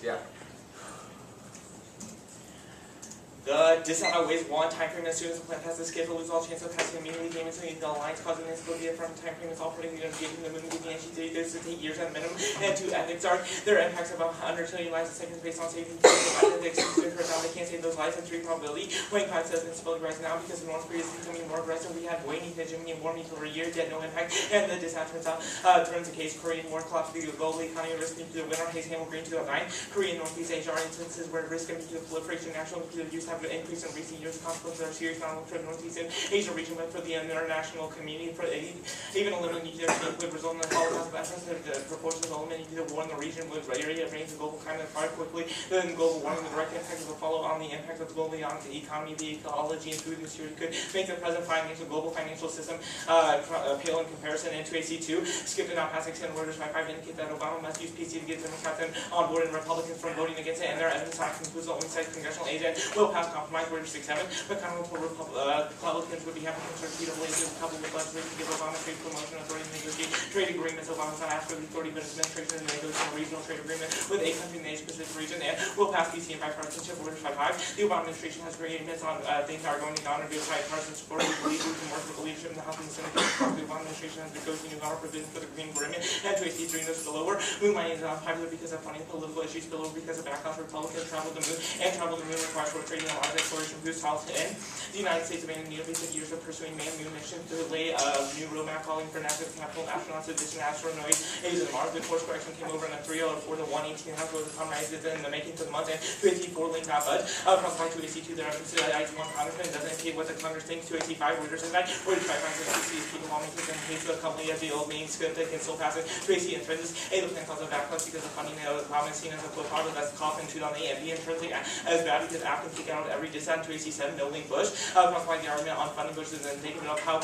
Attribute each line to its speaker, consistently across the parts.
Speaker 1: Yeah.
Speaker 2: The discount outweighs one time frame as soon as the plant passes skip to lose all chance of passing immediately damage to the lines, causing instability from time frame is operating the engaging the moon giving NGT this to take years at minimum. And two ethics are their impacts of 100 trillion lives a second based on saving the exclusive for now they can't save those lives and three probability. Wayne Khan says instability right now because the North Korea is becoming more aggressive. We had waning hegemony and warming for a year, yet no impact. And the discount turns the case Korean war collapse to the global economy risk nuclear winter haze handle green 2009. Korean Northeast Asia are instances where risk of nuclear proliferation national nuclear use have an increase in recent years. Consequences are serious not only for the Northeast Asia region but for the international community. For even eliminating nuclear would result in the Holocaust of essence. The proportion of eliminating nuclear war in the region would area range the global climate far quickly. Then global warming, the direct impact will follow on the impact of globally on the economy, the ecology, and food and security could make the present global financial system pale in comparison. And to AC2, skip to not passing Senate orders by 5 indicate that Obama must use PC to get Democrats on board and Republicans from voting against it. And their evidence not concludes the only side congressional agent will pass compromise order 6-7, but Republicans would be having concern repeatedly coupled with legislation to give Obama trade promotion authority to negotiate trade agreements. Obama's not asked for the authority, but his administration to negotiate a regional trade agreement with a country in the Asia Pacific region and will pass PC and bipartisanship orders 5-5. The Obama administration has agreements on things that are going to honor the bipartisan support. We believe we can work with the leadership in the House and the Senate. The Obama administration has negotiated our provision for the green agreement and to AC3 no spillover. Moon mining is unpopular because of funding political issues, spillover because of backlash. Republicans travel the moon and travel the moon requires for trading and large exploration boost to end. The United States abandoned nearly 50 years of pursuing manned moon mission to lay a new roadmap calling for NASA capital astronauts to distant asteroids Asia and Mars. The course correction came over in a 304 to 118 half was compromised in the making to the month and to AC4 link not budge. From to AC2 there evidence that IT1 Congressman doesn't indicate what the Congress thinks. To AC5 Reuters is that Reuters 5 finds that CC's people lawmakers and case the company as the old meaning script that can still pass it. To AC intrinsic the plan causes a backlash because the funding of the problem is seen as a quote positive that's coffin 2 on the and B intrinsic as bad because Apple can kick out every dissent. To AC7 no link Bush. Plus by the argument on funding Bush is then taking up how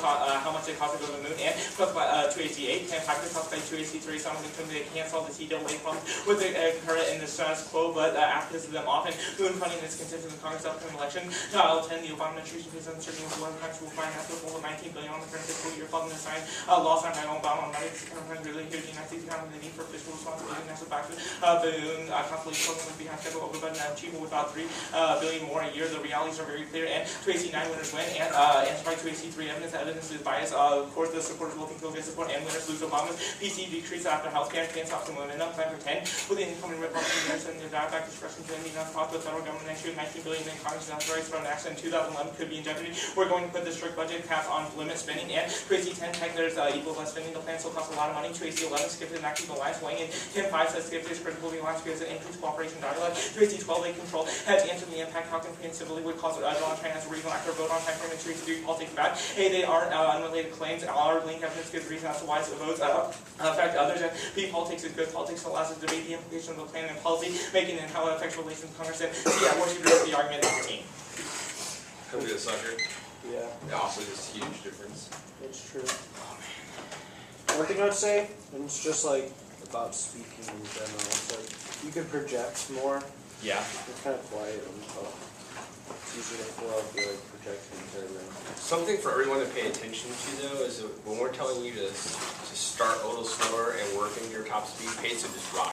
Speaker 2: much it costs to go to the moon and plus by 2AC8 and factor cost by 2AC3 someone can they can't solve the CWA problem with the current in the status quo but acts them often moon funding is contingent on the Congress upcoming election. L10 the Obama administration is uncertain with one country will find after full of 19 billion on the current fiscal year following the sign law signed by Obama on Monday. This is really huge. The United States economy the need for fiscal responsibility and national factors balloon constantly struggling with behind schedule over budget and achievable with about $3 billion more a year. The realities are very clear and 2AC9 winners win and by 2AC3 evidence is bias. Of course the supporters will think they'll get support and winners lose. Obama's PC decrease after healthcare and can't stop the momentum plan for 10 with the incoming Republican leaders and the back discretion to any non-profit the federal government next year 19 billion in Congress and authorized from an accident in 2011 could be in jeopardy. We're going to put the strict budget caps on limit spending and 2AC10 tech there's equal less spending. The plan still costs a lot of money. 2AC11 skipped and actually the lines weighing in 10-5 says skipped is critical to the alliance because it increased cooperation dialogue. 2AC12 they control has answered the impact how comprehensively would cause Donald Trump has a regional actor vote on time frame and 2AC3 politics back. Hey, they are unrelated claims. Our link evidence gives reason as to why it votes affect others and B politics is good. Politics allows us to debate the implications of the plan and policy making and how it affects relations with Congress and yeah, what should the argument of your team.
Speaker 1: Come to a sucker.
Speaker 3: Yeah.
Speaker 1: Also just a huge difference.
Speaker 3: It's true. One thing I'd say, and it's just like about speaking in general, it's like you could project more.
Speaker 1: Yeah.
Speaker 3: It's kind of quiet and it's easy to flow if you're like projecting into everything.
Speaker 1: Something for everyone to pay attention to though is that when we're telling you to start a little slower and work into your top speed, Peso just rocked.